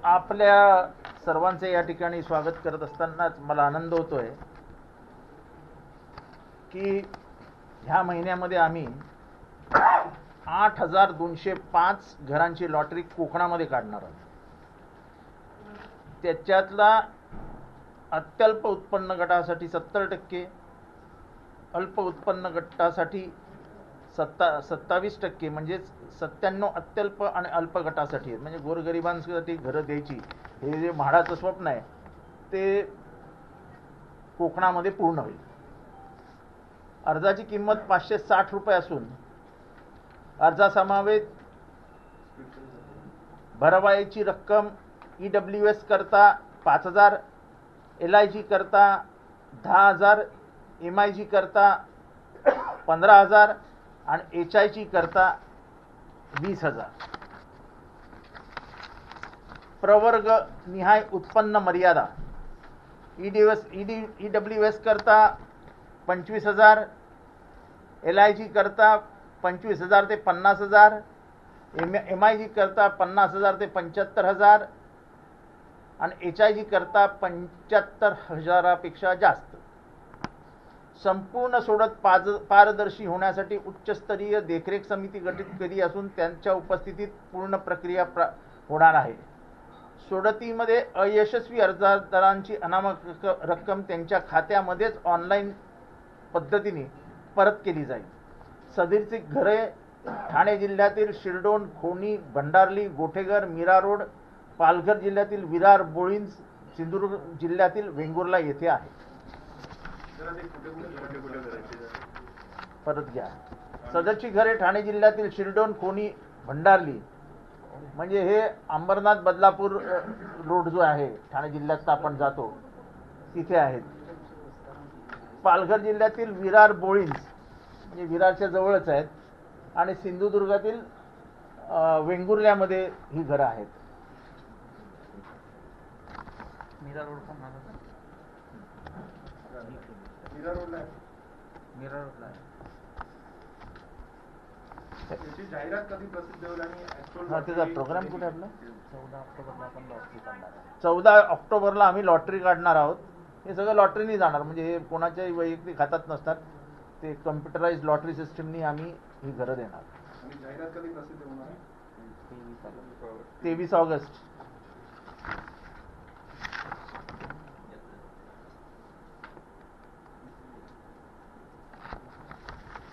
आपल्या सर्वांचे या ठिकाणी स्वागत करत असतानाच मला आनंद होतोय की ह्या महिन्यामध्ये आम्ही 8,205 घरांची लॉटरी कोकणामध्ये काढणार आहोत. त्याच्यातला अत्यल्प उत्पन्न गटासाठी 70%, अल्प उत्पन्न गटासाठी 27%, म्हणजे 97 अत्यल्प आणि अल्प गटासाठी आहेत. म्हणजे गोरगरिबांसाठी घरं द्यायची हे जे म्हाडाचं स्वप्न आहे ते कोकणामध्ये पूर्ण होईल. अर्जाची किंमत 560 रुपये असून अर्जासमावेत भरवायची रक्कम EWS करता 5,000, LIG करता 10,000, MIG करता 15,000 आणि HIG करता 20,000. प्रवर्ग निहाय उत्पन्न मर्यादा EWS करता 25,000, LIG करता 25,000 ते 50,000, MIG करता 50,000 ते 75,000 आणि HIG करता 75,000पेक्षा जास्त. संपूर्ण सोडत पारदर्शी होण्यासाठी उच्चस्तरीय देखरेख समिती गठीत केली असून त्यांच्या उपस्थितीत पूर्ण प्रक्रिया होणार आहे. सोडतीमध्ये अयशस्वी अर्जदारांची अनामत रक्कम त्यांच्या खात्यामध्येच ऑनलाईन पद्धतीने परत केली जाईल. सदरची घरे ठाणे जिल्ह्यातील शिरडोन, खोनी, भंडारली, गोठेघर, मीरा रोड, पालघर जिल्ह्यातील विरार, बोळींज, सिंधुदुर्ग जिल्ह्यातील वेंगुर्ला येथे आहे. परत घ्या. सदरची घरे ठाणे जिल्ह्यातील शिरडोन, खोनी, भंडारली, म्हणजे हे अंबरनाथ बदलापूर रोड जो आहे ठाणे जिल्ह्यात आपण जातो तिथे आहेत. पालघर जिल्ह्यातील विरार, बोळींज म्हणजे विरारच्या जवळच आहेत आणि सिंधुदुर्गातील वेंगुर्ल्यामध्ये ही घरं आहेत. मीरा रोड पण मीरा रोडला आहे. त्याची जाहिरात कधी प्रसिद्ध होईल आणि त्याचा प्रोग्राम कुठे आपला 14 ऑक्टोबरला आपण लॉटरी काढणार आहोत. 14 ऑक्टोबरला आम्ही लॉटरी काढणार आहोत. हे सगळं लॉटरीनी जाणार, म्हणजे हे कोणाच्याही वैयक्तिक खात्यात नसतात. ते कम्प्युटराइज लॉटरी सिस्टीमनी आम्ही ही घरं देणार. जाहिरात कधी प्रसिद्ध होणार? 23 ऑगस्ट.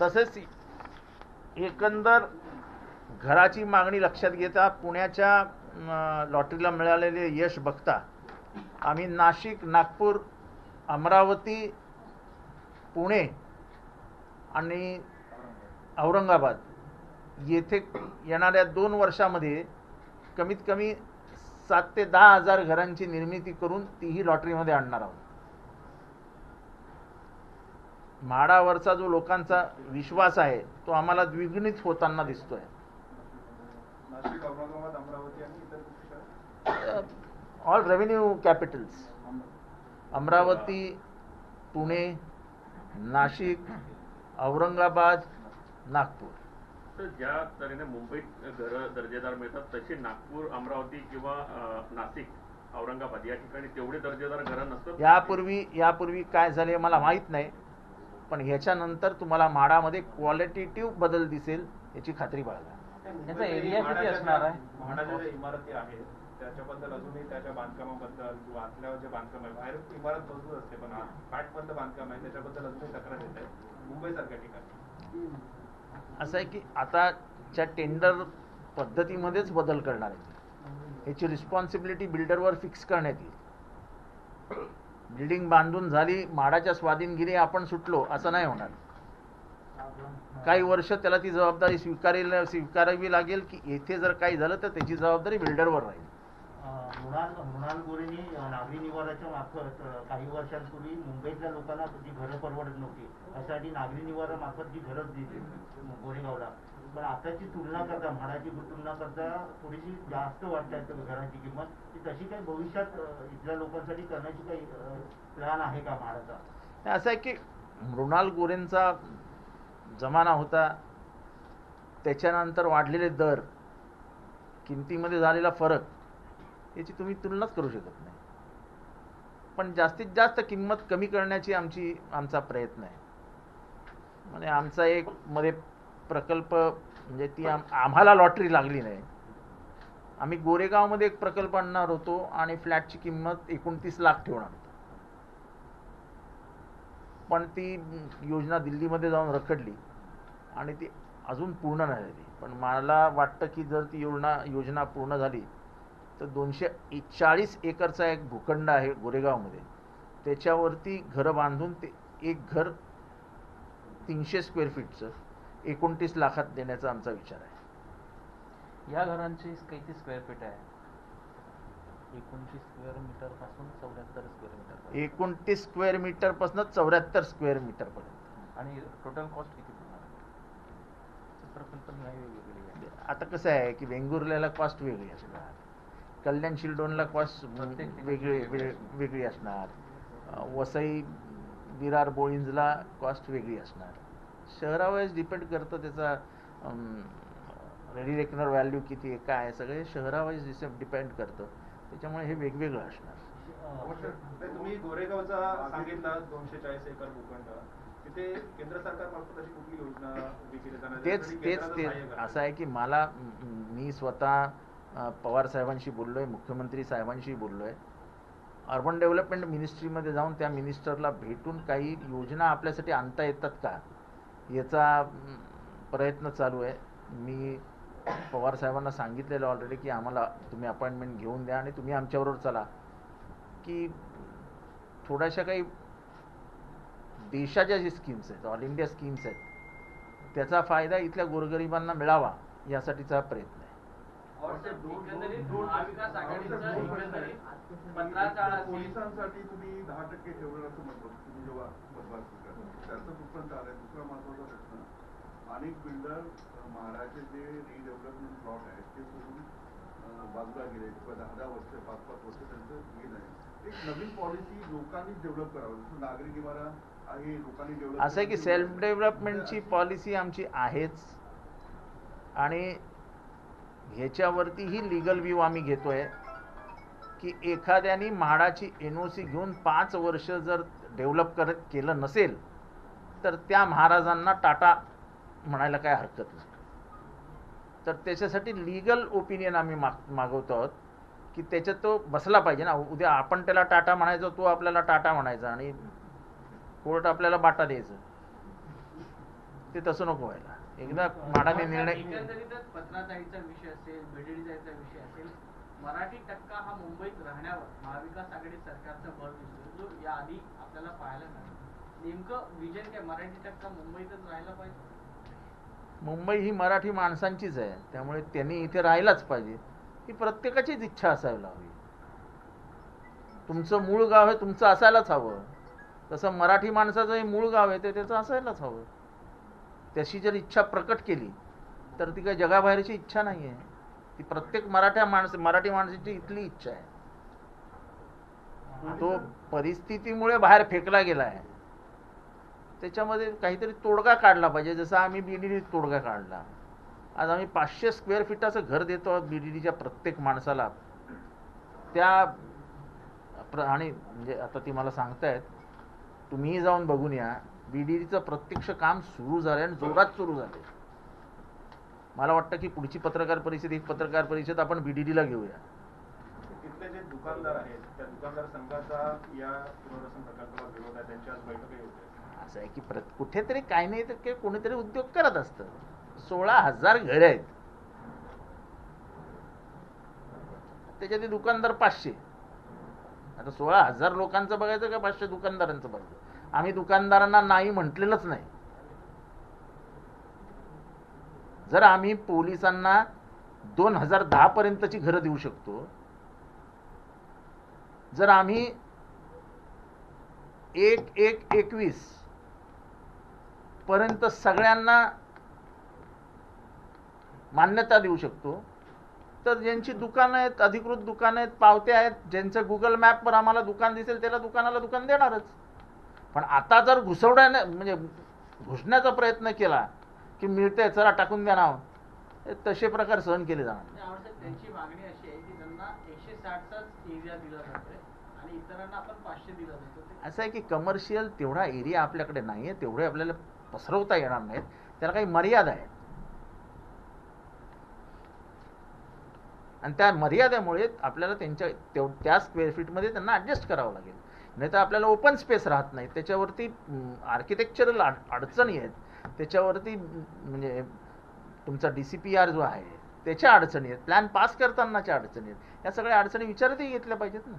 तसेच एकंदर घराची मागणी लक्षात घेता पुण्याच्या लॉटरीला मिळालेले यश बघता आम्ही नाशिक, नागपूर, अमरावती, पुणे आणि औरंगाबाद येथे येणाऱ्या 2 वर्षामध्ये कमीत कमी 7,000 ते 10,000 घरांची निर्मिती करून तीही लॉटरीमध्ये आणणार आहोत. म्हाडावरचा जो लोकांचा विश्वास आहे तो आम्हाला द्विगुणित होताना दिसतोय. नाशिक, औरंगाबाद, अमरावती आणि इतर all revenue Capitals. Amravati, Pune, Nashik, Aurangabad, Nagpur. तर ज्या तऱ्हेने मुंबईत घरं दर्जेदार मिळतात तशी नागपूर, अमरावती किंवा नाशिक, औरंगाबाद या ठिकाणी तेवढे दर्जेदार घरं नसतात. यापूर्वी काय झाले मला माहीत नाही, पण ह्याच्यानंतर तुम्हाला म्हाडामध्ये क्वालिटेटिव्ह बदल दिसेल याची खात्री बाळगा. याचा एरिया किती असणार आहे? म्हाडाच्या ज्या इमारती आहेत त्याच्याबद्दल अजूनही त्याच्या बांधकामाबद्दल किंवा आतल्यावर जे बांधकाम आहे, बाहेर इमारत मजबूत असते पण पाटबंद बांधकाम आहे त्याच्याबद्दल अजूनही तक्रार येत आहे मुंबईसारख्या ठिकाणी. असं आहे की आताच्या टेंडर पद्धतीमध्येच बदल करणार आहे. याची रिस्पॉन्सिबिलिटी बिल्डरवर फिक्स करण्यात येईल. बिल्डिंग बांधून झाली, म्हाडाच्या स्वाधीनगिरी आपण सुटलो असं नाही होणार. काही वर्ष त्याला ती जबाबदारी स्वीकारावी लागेल की येथे जर काही झालं तर त्याची जबाबदारी बिल्डरवर राहील. मृणाल गोरेंनी नागरी निवाराच्या मार्फत काही वर्षांपूर्वी मुंबईतल्या लोकांना जी घरं परवडत नव्हती त्यासाठी नागरी निवारा मार्फत जी घरं दिली गोरेगावला, पण आताची तुलना करता म्हाडाची तुलना करता थोडीशी जास्त वाटतात घराची किंमत. ती तशी काही भविष्यात इथल्या लोकांसाठी करण्याची काही प्लॅन आहे का म्हाडाचा? असं आहे की मृणाल गोरेंचा जमाना होता, त्याच्यानंतर वाढलेले दर, किमतीमध्ये झालेला फरक याची तुम्ही तुलनाच करू शकत नाही. पण जास्तीत जास्त किंमत कमी करण्याची आमचा प्रयत्न आहे. म्हणजे आमचा एक मध्ये प्रकल्प, म्हणजे ती आम्हाला लॉटरी लागली नाही. आम्ही गोरेगावमध्ये एक प्रकल्प आणणार होतो आणि फ्लॅटची किंमत 29 लाख ठेवणार होतो. पण ती योजना दिल्लीमध्ये जाऊन रखडली आणि ती अजून पूर्ण नाही झाली. पण मला वाटतं की जर ती योजना पूर्ण झाली तर 240 एकरचा एक भूखंड आहे गोरेगावमध्ये, त्याच्यावरती घरं बांधून ते एक घर 300 स्क्वेअर फीटचं 29 लाखात देण्याचा आमचा विचार आहे. या घरांची किती स्क्वेअर फीट आहे? 29 स्क्वेअर मीटर पासून 74 स्क्वेअर मीटर. 29 स्क्वेअर मीटर पासून 74 स्क्वेअर मीटर पर्यंत. आणि टोटल कॉस्ट किती होणार? प्रकल्प नाही वेगवेगळी आहे. आता कसं आहे की वेंगुर्ल्याला कॉस्ट वेगळी असणार, कल्याण शिल्डोनला कॉस्ट वेगळी असणार, वसई विरार बोळिंजला कॉस्ट वेगळी असणार. शहरावाईज डिपेंड करतं त्याचा रेडी रेकनर व्हॅल्यू किती आहे, काय आहे, सगळे शहरावाईज डिपेंड करतं. त्याच्यामुळे हे वेगवेगळं असणार. तुम्ही गोरेगावचा सांगितला 240 एकर भूखंड, तिथे केंद्र सरकारमार्फत अशी कुठली योजना उभी केली जाणार? तेच असं आहे की मी स्वतः पवार साहेबांशी बोललोय, मुख्यमंत्री साहेबांशी बोललोय, अर्बन डेव्हलपमेंट मिनिस्ट्रीमध्ये जाऊन त्या मिनिस्टरला भेटून काही योजना आपल्यासाठी आणता येतात का याचा प्रयत्न चालू आहे. मी पवार साहेबांना सांगितलेलं ऑलरेडी की आम्हाला तुम्ही अपॉइंटमेंट घेऊन द्या आणि तुम्ही आमच्याबरोबर चला, की थोड्याशा काही देशाच्या जी स्कीम्स आहेत, ऑल इंडिया स्कीम्स आहेत, त्याचा फायदा इथल्या गोरगरिबांना मिळावा यासाठीचा प्रयत्न आहे. पोलिसांसाठी तुम्ही 10% ठेवलं असं म्हणतो तुम्ही जेव्हा बदलाल त्याचं दुसरं आलंय. दुसरा महत्वाचा प्रश्न, अनेक बिल्डर महाराष्ट्राचे जे रिडेव्हलपमेंट प्लॉट आहेत ते सोडून बाजूला गेले किंवा 10-10 वर्ष 5-5 वर्ष त्यांचं गेलं आहे. एक नवीन पॉलिसी लोकांनी डेव्हलप करावं, जसं नागरिक इमारत आहे लोकांनी डेव्हलप. असं आहे की सेल्फ डेव्हलपमेंटची पॉलिसी आमची आहेच आणि ह्याच्यावरती ही लिगल व्ह्यू आम्ही घेतोय की एखाद्याने म्हाडाची NOC घेऊन 5 वर्ष जर डेव्हलप केलं नसेल तर त्या महाराजांना टाटा म्हणायला काय हरकत नाही. तर त्याच्यासाठी लीगल ओपिनियन आम्ही मागवतो आहोत की त्याच्यात तो बसला पाहिजे ना. उद्या आपण त्याला टाटा म्हणायचं, तो आपल्याला टाटा म्हणायचा आणि कोर्ट आपल्याला बाटा द्यायचं. ते तसं नको व्हायला. एकदा म्हाडाने निर्णय. एकंदरीतच पत्राचाळीचा विषय असेल, बीडीडीचा विषय असेल, मराठी टक्का हा मुंबईत राहण्यावर महाविकास आघाडी सरकारचा भर दिसतो जो याआधी आपल्याला पाहायला मिळाला. नेमकं विजन काय, मराठी टक्का मुंबईतच राहायला पाहिजे? मुंबई ही मराठी माणसांचीच आहे, त्यामुळे त्यांनी इथे राहायलाच पाहिजे. ही प्रत्येकाचीच इच्छा असायला हवी. तुमचं मूळ गाव आहे, तुमचं असायलाच हवं. तसं मराठी माणसाचं हे मूळ गाव आहे, ते त्याचं असायलाच हवं. त्याची जर इच्छा प्रकट केली तर ती काही जगाबाहेरची इच्छा नाही आहे, ती प्रत्येक मराठी माणसाची इथली इच्छा आहे. तो परिस्थितीमुळे बाहेर फेकला गेला आहे, त्याच्यामध्ये काहीतरी तोडगा काढला पाहिजे. जसं आम्ही BDD तोडगा काढला. आज आम्ही 500 स्क्वेअर फीटाचं घर देतो आहोत BDDच्या प्रत्येक माणसाला. त्या आणि म्हणजे आता ती मला सांगतायत, तुम्हीही जाऊन बघून या, BDDचं प्रत्यक्ष काम सुरू झालं आणि जोरात सुरू झाले. मला वाटतं की पुढची पत्रकार परिषद आपण BDDला घेऊया. तिथले जे दुकानदार आहेत त्या दुकानदार संघाचा या पुनर्वसन प्रकल्पाला विरोध आहे, त्यांची आज बैठकही होते. असं आहे की कुठेतरी काही नाही तर कोणीतरी उद्योग करत असतं. 16,000 घर आहेत, त्याच्यात दुकानदार 500. आता 16,000 लोकांचं बघायचं का 500 दुकानदारांचं बघायचं? आम्ही दुकानदारांना नाही म्हटलेलंच नाही. जर आम्ही पोलिसांना 2010 पर्यंतची घरं देऊ शकतो, जर आम्ही 1/1/21 पर्यंत सगळ्यांना मान्यता देऊ शकतो, तर ज्यांची दुकानं आहेत, अधिकृत दुकानं आहेत, पावत्या आहेत, ज्यांचं गुगल मॅपवर आम्हाला दुकान दिसेल त्याला दुकानाला दुकान देणारच. पण आता जर म्हणजे घुसण्याचा प्रयत्न केला की मिळतंय चला टाकून द्या नाव, तसे प्रकार सहन केले जाणार. त्यांची मागणी अशी आहे की त्यांना 160 360चाच एरिया दिला जातोय आणि इतरांना आपण 500 दिला जातो. असं आहे की कमर्शियल तेवढा एरिया आपल्याकडे नाही आहे, तेवढे आपल्याला पसरवता येणार नाहीत, त्याला काही मर्यादा आहेत. आणि त्या मर्यादेमुळे आपल्याला त्या स्क्वेअर फीटमध्ये त्यांना ॲडजस्ट करावं लागेल. नाही तर आपल्याला ओपन स्पेस राहत नाही, त्याच्यावरती आर्किटेक्चरल अडचणी आहेत, त्याच्यावरती म्हणजे तुमचा DCPR जो आहे त्याच्या अडचणी आहेत, प्लॅन पास करतानाच्या अडचणी आहेत. या सगळ्या अडचणी विचारातही घेतल्या पाहिजेत ना.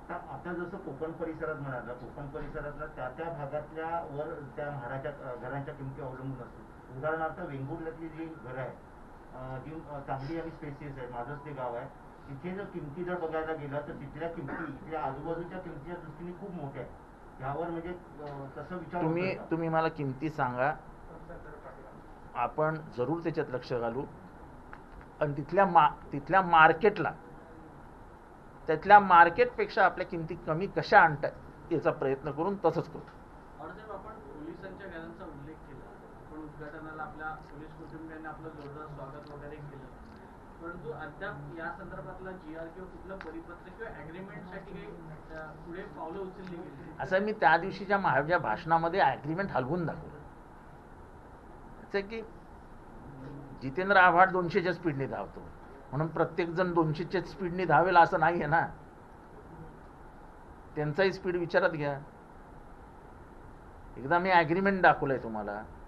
आता जसं कोकण परिसरात म्हणाला, कोकण परिसरातल्या त्या भागातल्या वर त्या म्हाडाच्या घरांच्या किमती अवलंबून असतात. उदाहरणार्थ वेंगुर्ल्यातली जी घरं आहेत, जी चांगली आणि स्पेसियस आहे, माझंच ते गाव आहे, तिथे जर किमती जर बघायला गेलं तर तिथल्या किमती इथल्या आजूबाजूच्या किमतीच्या दृष्टीने खूप मोठ्या आहेत. ह्यावर म्हणजे तसं विचार तुम्ही मला किमती सांगा, आपण जरूर त्याच्यात लक्ष घालू आणि तिथल्या मार्केटला, त्यातल्या मार्केटपेक्षा आपल्या किमती कमी कशा आणता याचा प्रयत्न करून तसंच करू. साहेब, आपण पोलिसांच्या घरांचा उल्लेख केला, आपण उद्घाटनाला आपल्या पोलीस कुटुंबियांनी आपलं जोरदार स्वागत वगैरे केलं, परंतु अद्याप या संदर्भातला GR किंवा कुठलं परिपत्र किंवा ॲग्रीमेंटसाठी काही पुढे पावलं उचलली गेली? असं मी त्या दिवशीच्या माझ्या भाषणामध्ये ॲग्रीमेंट हलवून दाखवलं. असं की जितेंद्र आव्हाड 200च्या स्पीडने धावतो म्हणून प्रत्येकजण 200च्या स्पीडने धावेल असं नाही आहे ना. त्यांचाही स्पीड विचारात घ्या. एकदा मी ॲग्रीमेंट दाखवलंय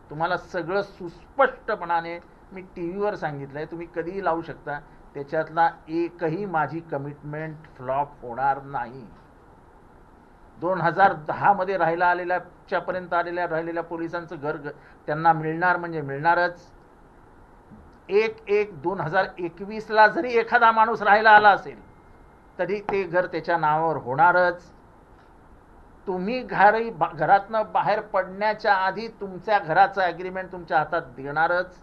तुम्हाला सगळं सुस्पष्टपणाने मी TV वर सांगितलंय, तुम्ही कधीही लावू शकता. त्याच्यातला एकही माझी कमिटमेंट फ्लॉप होणार नाही. 2010 मध्ये राहिलेल्या पोलिसांचं घर त्यांना मिळणार म्हणजे मिळणारच. 2021ला जरी एखादा माणूस राहायला आला असेल तरी ते घर त्याच्या नावावर होणारच. तुम्ही घरातनं बाहेर पडण्याच्या आधी तुमच्या घराचं ॲग्रीमेंट तुमच्या हातात देणारच.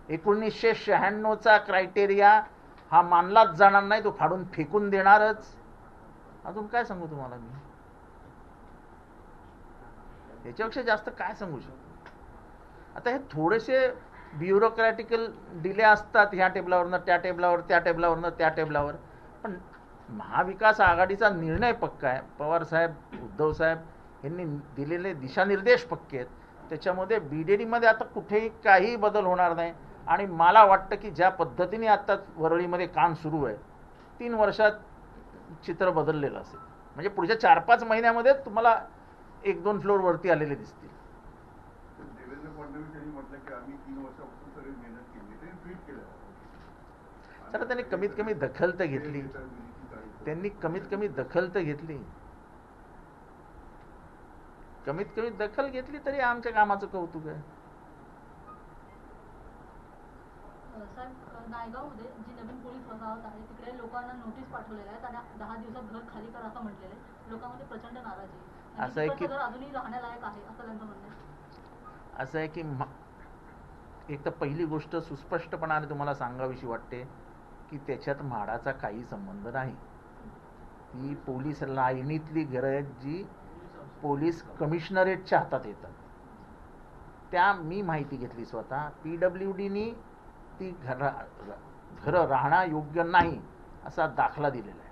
1996चा क्रायटेरिया हा मानलाच जाणार नाही, तो फाडून फेकून देणारच. अजून काय सांगू तुम्हाला मी? याच्यापेक्षा जास्त काय सांगू शकतो? आता हे थोडेसे ब्युरोक्रॅटिकल डिले असतात, ह्या टेबलावरनं त्या टेबलावर, त्या टेबलावरनं त्या टेबलावर, पण महाविकास आघाडीचा निर्णय पक्का आहे. पवार साहेब, उद्धव साहेब यांनी दिलेले दिशानिर्देश पक्के आहेत. त्याच्यामध्ये BDDमध्ये आता कुठेही काही बदल होणार नाही. आणि मला वाटतं की ज्या पद्धतीने आता वरळीमध्ये काम सुरू आहे, 3 वर्षात चित्र बदललेलं असेल. म्हणजे पुढच्या 4-5 महिन्यामध्ये तुम्हाला 1-2 फ्लोर वरती आलेले दिसतील. देवेंद्र फडणवीस यांनी म्हटलं की आम्ही 3 वर्षापासून सगळी मेहनत केली, त्यांनी ट्विट केलं. तर त्यांनी कमीत कमी दखल तर घेतली. कमीत कमी दखल घेतली तरी आमच्या कामाचं कौतुक आहे. साहेब, नायगावमध्ये जी नवीन पोलीस वसाहत आहे तिकडे लोकांना नोटीस पाठवलेल्या आहेत आणि 10 दिवसात घर खाली करा असं म्हटलेलं आहे. लोकांमध्ये प्रचंड नाराजी आहे. असं आहे की घर अजूनही राहण्यालायक आहे असं त्यांचं म्हणणं आहे. असं आहे की एक तर पहिली गोष्ट सुस्पष्टपणाने तुम्हाला सांगावीशी वाटते की त्याच्यात म्हाडाचा काही संबंध नाही. ती पोलीस लाईनीतली घरं आहेत जी पोलीस कमिशनरेटच्या हातात येतात. त्या मी माहिती घेतली स्वतः. PWDनी ती घरं राहणं योग्य नाही असा दाखला दिलेला आहे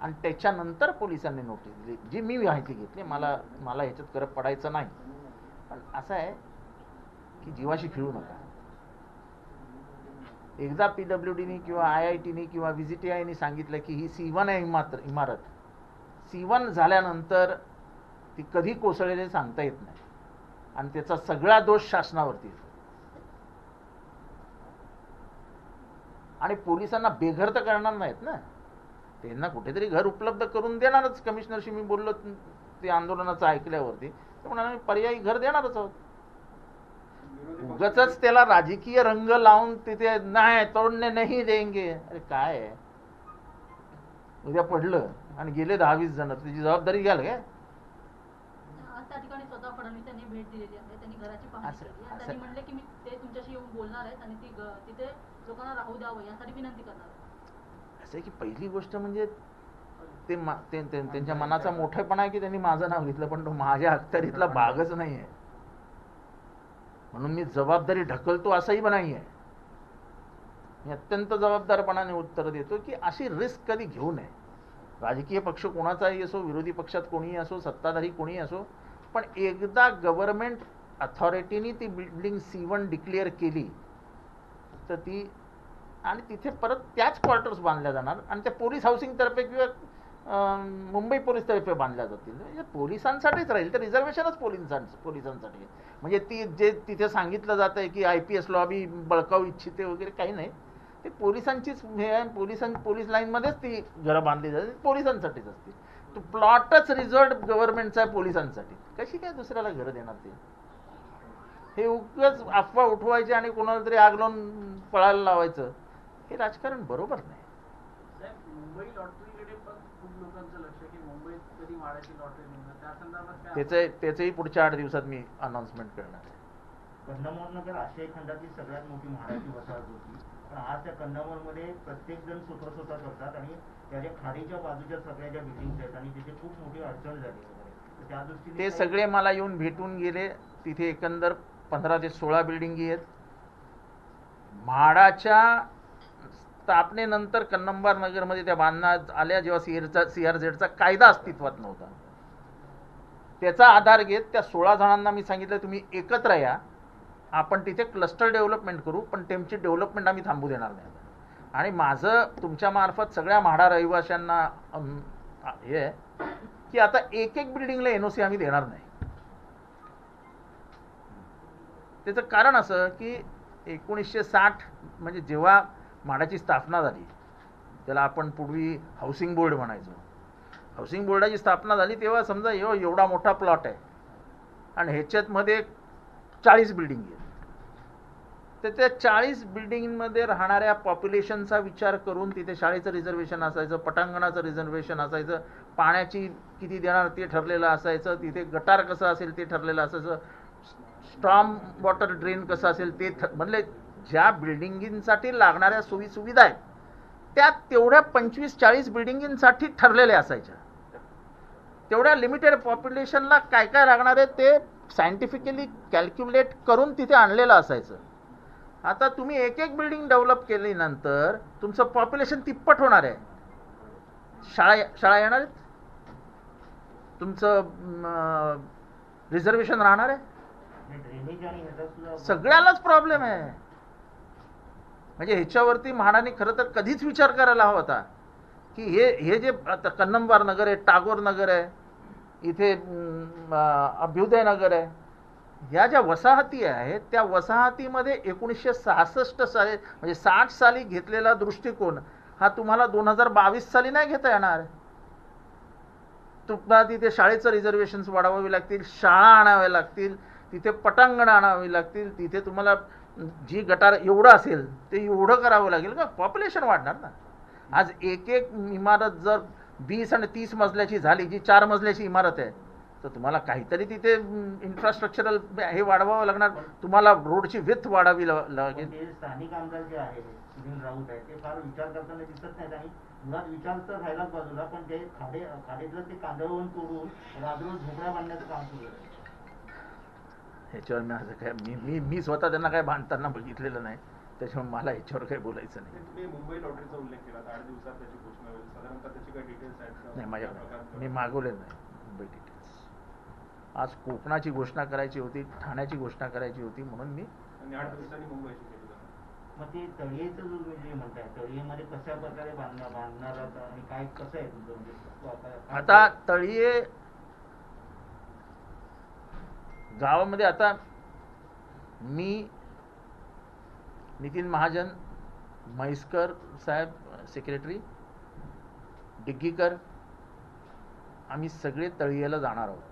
आणि त्याच्यानंतर पोलिसांनी नोटीस दिली, जी मी माहिती घेतली. मला ह्याच्यात करत पडायचं नाही. पण असं आहे की जीवाशी खेळू नका. एकदा PWDनी किंवा IITनी किंवा VGTIनी सांगितलं की ही C1 आहे इमारत, C1 झाल्यानंतर ती कधी कोसळेल सांगता येत नाही आणि त्याचा सगळा दोष शासनावरती येतो. आणि पोलिसांना बेघर तर करणार नाहीत ना, त्यांना कुठेतरी घर उपलब्ध करून देणारच. कमिशनरशी मी बोललो ते आंदोलनाचं ऐकल्यावरती, ते म्हणाले पर्यायी घर देणारच आहोत. उगाचच त्याला राजकीय रंग लावून तिथे नाही तोडणे नाही देंगे. अरे काय आहे, उद्या पडलं आणि गेले 10-20 जण, त्याची जबाबदारी घ्याल काय? आज त्या ठिकाणी स्वतः फडणवीस यांनी भेट दिलेली आहे, त्यांनी घराची पाहणी केली आणि त्यांनी म्हणले की मी ते तुमच्याशी येऊन बोलणार आहेत आणि तिथे लोकांना राहू द्यावं यासाठी विनंती करणार आहे. असं आहे की पहिली गोष्ट म्हणजे त्यांच्या मनाचा मोठेपणा आहे की त्यांनी माझं नाव घेतलं, पण तो माझ्या अखत्यारीतला भागच नाही आहे म्हणून मी जबाबदारी ढकलतो असंही नाही आहे. मी अत्यंत जबाबदारपणाने उत्तर देतो की अशी रिस्क कधी घेऊ नये. राजकीय पक्ष कोणाचाही असो, विरोधी पक्षात कोणीही असो, सत्ताधारी कोणीही असो, पण एकदा गव्हर्नमेंट अथॉरिटीनी ती बिल्डिंग C1 डिक्लेअर केली तर ती, आणि तिथे परत त्याच क्वार्टर्स बांधल्या जाणार आणि त्या पोलीस हाऊसिंगतर्फे किंवा मुंबई पोलीसतर्फे बांधल्या जातील. म्हणजे पोलिसांसाठीच राहील, तर रिझर्वेशनच पोलिसांसाठी. म्हणजे ती जे तिथे सांगितलं जातं आहे की IPS लॉबी बळकावू इच्छिते वगैरे काही नाही. ते पोलिसांचीच हे आहे. पोलीस लाईनमध्येच ती घरं बांधली जाते, पोलिसांसाठीच असते. तो प्लॉटच रिझर्व्ड गव्हर्नमेंटचा आहे पोलिसांसाठी. कशी काय दुसऱ्याला घरं देणार ते? हे उगाच अफवा उठवायचे आणि कोणाला तरी आग लावून पळायला लावायचं, हे राजकारण बरोबर नाही. साहेब, मुंबई लॉटरीकडे पण खूप लोकांचं लक्ष आहे की मुंबईत कधी म्हाडाची लॉटरी निघणार, त्या संदर्भात काय त्याचंही पुढच्या 8 दिवसात मी अनाउन्समेंट करणार आहे. कन्नमोर नगर आशियाई खंडातली सगळ्यात मोठी म्हाडाची वसाहत होती, पण आज त्या कन्नमोरमध्ये प्रत्येक जण स्वतः करतात आणि त्याच्या खाडीच्या बाजूच्या सगळ्या ज्या बिल्डिंग्स आहेत आणि तिथे खूप मोठी अडचण झाली वगैरे, तर त्या दृष्टीने ते सगळे मला येऊन भेटून गेले. तिथे एकंदर 15 ते 16 बिल्डिंगी आहेत. म्हाडाच्या स्थापनेनंतर कन्नंबार नगरमध्ये त्या बांधण्यात आल्या जेव्हा CRZचा कायदा अस्तित्वात नव्हता, त्याचा आधार घेत त्या 16 जणांना मी सांगितलं तुम्ही एकत्र या, आपण तिथे क्लस्टर डेव्हलपमेंट करू, पण त्यांची डेव्हलपमेंट आम्ही थांबू देणार नाही. आणि माझं तुमच्या मार्फत सगळ्या म्हाडा रहिवाशांना हे आहे की आता एक बिल्डिंगला NOC आम्ही देणार नाही. त्याचं कारण असं की 1960 म्हणजे जेव्हा म्हाडाची स्थापना झाली, त्याला आपण पूर्वी हाऊसिंग बोर्ड म्हणायचो, हाऊसिंग बोर्डाची स्थापना झाली तेव्हा समजा एवढा मोठा प्लॉट आहे आणि ह्याच्यातमध्ये 40 बिल्डिंग आहेत. तर त्या 40 बिल्डिंगमध्ये राहणाऱ्या पॉप्युलेशनचा विचार करून तिथे शाळेचं रिझर्वेशन असायचं, पटांगणाचं रिझर्वेशन असायचं, पाण्याची किती देणार ते ठरलेलं असायचं, तिथे गटार कसं असेल ते ठरलेलं असायचं, स्ट्रॉम वॉटर ड्रेन कसं असेल ते म्हणजे ज्या बिल्डिंगींसाठी लागणाऱ्या सोयीसुविधा आहेत त्या तेवढ्या 25-40 बिल्डिंगींसाठी ठरलेल्या असायच्या. तेवढ्या लिमिटेड पॉप्युलेशनला काय काय लागणार आहे ते सायंटिफिकली कॅल्क्युलेट करून तिथे आणलेलं असायचं. आता तुम्ही एक बिल्डिंग डेव्हलप केल्यानंतर तुमचं पॉप्युलेशन तिप्पट होणार आहे. शाळा येणार आहेत, तुमचं रिझर्वेशन राहणार आहे, सगळ्यालाच प्रॉब्लेम आहे. म्हणजे ह्याच्यावरती म्हाडाने खरं तर कधीच विचार करायला हवा होता की हे जे आता कन्नंबार नगर आहे, टागोर नगर आहे, इथे अभ्युदय नगर आहे, ह्या ज्या वसाहती आहेत त्या वसाहतीमध्ये 1966 साली म्हणजे 60 साली घेतलेला दृष्टिकोन हा तुम्हाला 2022 साली नाही घेता येणार. तुम्हाला तिथे शाळेचं रिझर्वेशन्स वाढवावी लागतील, शाळा आणाव्या लागतील, तिथे पटांगण आणावी लागतील, तिथे तुम्हाला जी गटार एवढं असेल ते एवढं करावं लागेल का? पॉप्युलेशन वाढणार ना. आज एक इमारत जर 20 आणि 30 मजल्याची झाली, जी 4 मजल्याची इमारत आहे, तर तुम्हाला काहीतरी तिथे इन्फ्रास्ट्रक्चरल हे वाढवावं लागणार, तुम्हाला रोडची विड्थ वाढावी लागेल. स्थानिक आमदार जे आहे सुनील राऊत आहे ते फार विचार करताना दिसत नाहीत आणि मुळात विचार तर राहिलाच बाजूला, पण ते खाडीतलं ते कांदळवून तोडून राजरोज झोपड्या बांधण्याचं काम सुरू आहे. ह्याच्यावर मी असं काय मी स्वतः त्यांना काय बांधताना बघितलेलं नाही, त्याच्यामुळे मला ह्याच्यावर काही बोलायचं नाही. तुम्ही मुंबई लॉटरीचा उल्लेख केला, 8 दिवसात त्याची घोषणा होईल, साधारणतः त्याची काही डिटेल्स आहेत? नाही, माझ्याकडे मी मागवलेलं नाही मुंबई डिटेल्स. आज कोकणाची घोषणा करायची होती, ठाण्याची घोषणा करायची होती, म्हणून मी 8 दिवसांनी मुंबईची केली जाणार. मग ते तळीयेचं जे म्हणताय, तळीयेमध्ये कशा प्रकारे बांधणार आणि काय कसं आहे तुमचं म्हणजे? आता तळीये गावामध्ये आता मी, नितीन महाजन, म्हैसकर साहेब सेक्रेटरी, डिग्गीकर, आम्ही सगळे तळीयेला जाणार आहोत.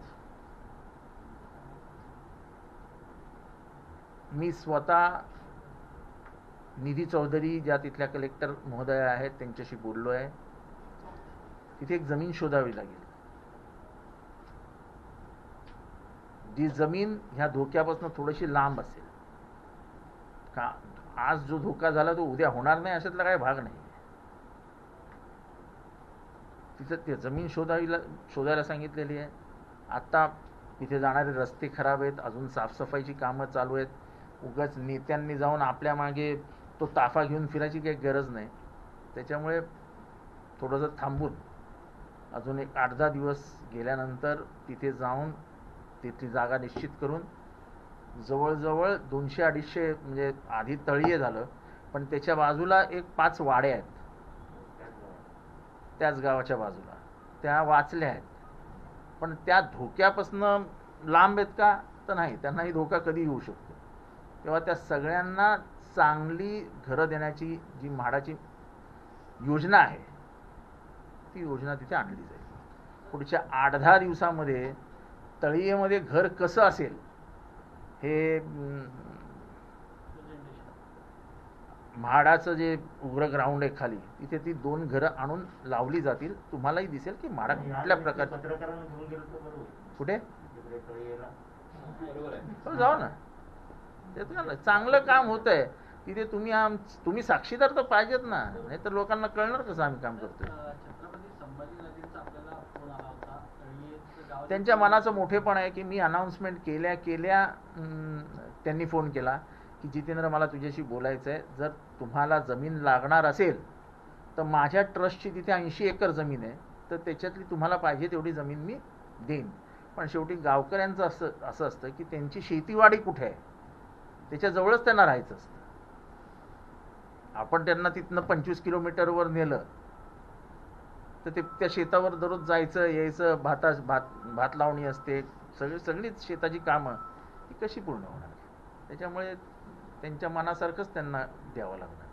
मी स्वतः निधी चौधरी ज्या तिथल्या कलेक्टर महोदया आहेत त्यांच्याशी बोललो आहे. तिथे एक जमीन शोधावी लागेल, जी जमीन ह्या धोक्यापासून थोडीशी लांब असेल. का आज जो धोका झाला तो उद्या होणार नाही अशातला काही भाग नाही. तिथं ते जमीन शोधायला सांगितलेली आहे. आत्ता तिथे जाणारे रस्ते खराब आहेत, अजून साफसफाईची कामं चालू आहेत. उगाच नेत्यांनी जाऊन आपल्या मागे तो ताफा घेऊन फिरायची काही गरज नाही. त्याच्यामुळे थोडंसं थांबून अजून एक 8-10 दिवस गेल्यानंतर तिथे जाऊन तिथली जागा निश्चित करून जवळजवळ 200-250 म्हणजे आधी तळीये झालं, पण त्याच्या बाजूला एक 5 वाड्या आहेत त्याच गावाच्या बाजूला, त्या वाचल्या आहेत. पण त्या धोक्यापासून लांब आहेत का? तर नाही, त्यांनाही धोका कधी येऊ शकतो. तेव्हा त्या सगळ्यांना चांगली घरं देण्याची जी म्हाडाची योजना आहे ती योजना तिथे आणली जाईल. पुढच्या 8-10 दिवसामध्ये तळीयेमध्ये घर कसं असेल हे म्हाडाचं जे उग्र ग्राउंड आहे खाली, तिथे ती 2 घरं आणून लावली जातील. तुम्हालाही दिसेल की म्हाडा कुठल्या प्रकारचं. पत्रकारांना घेऊन गेलो तर बरोबर. कुठे तिकडे तळीयेला. हो, जाऊ ना. ते तर चांगलं काम होत आहे तिथे. तुम्ही साक्षीदार तर पाहिजेत ना, नाही तर लोकांना कळणार कसं आम्ही काम करतोय. छत्रपती संभाजीनगरचा आपल्याला फोन आला होता. तळीयेचं गाव त्यांच्या मनाचं मोठेपण आहे की मी अनाऊन्समेंट केल्या त्यांनी फोन केला की जितेंद्र मला तुझ्याशी बोलायचं आहे. जर तुम्हाला जमीन लागणार असेल तर माझ्या ट्रस्टची तिथे 80 एकर जमीन आहे, तर त्याच्यातली तुम्हाला पाहिजे तेवढी जमीन मी देईन. पण शेवटी गावकऱ्यांचं असं असतं की त्यांची शेतीवाडी कुठे आहे त्याच्याजवळच त्यांना राहायचं असतं. आपण त्यांना तिथनं 25 किलोमीटरवर नेलं तर ते त्या शेतावर दररोज जायचं यायचं, भात लावणी असते, सगळीच शेताची कामं ती कशी पूर्ण होणार. त्याच्यामुळे त्यांच्या मनासारखंच त्यांना द्यावं लागणार.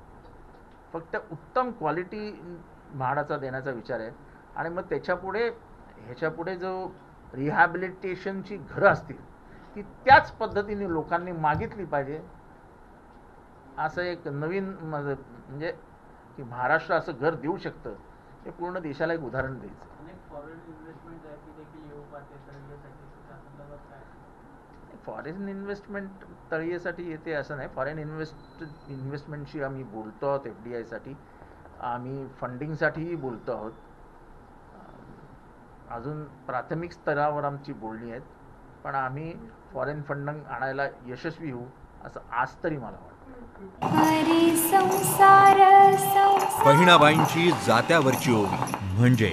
फक्त उत्तम क्वालिटी म्हाडाचा देण्याचा विचार आहे. आणि मग ह्याच्यापुढे जो रिहॅबिलिटेशनची घरं असतील ती त्याच पद्धतीने लोकांनी मागितली पाहिजे. असं एक नवीन म्हणजे की महाराष्ट्र असं घर देऊ शकतं हे पूर्ण देशाला एक उदाहरण द्यायचं. अनेक फॉरेन इन्व्हेस्टमेंट आहे ती देखील येऊ पाहते तळीयेसाठी. त्या संदर्भात काय? फॉरेन इन्व्हेस्टमेंट तळीयेसाठी येते असं नाही. फॉरेन इन्व्हेस्टमेंटशी आम्ही बोलतो आहोत. FDI साठी आम्ही फंडिंगसाठीही बोलतो आहोत. अजून प्राथमिक स्तरावर आमची बोलणी आहेत, पण आम्ही फॉरेन फंडिंग आणायला यशस्वी होऊ असं आज तरी मला वाटतं. बहिणाबाईंची जात्यावरची ओवी म्हणजे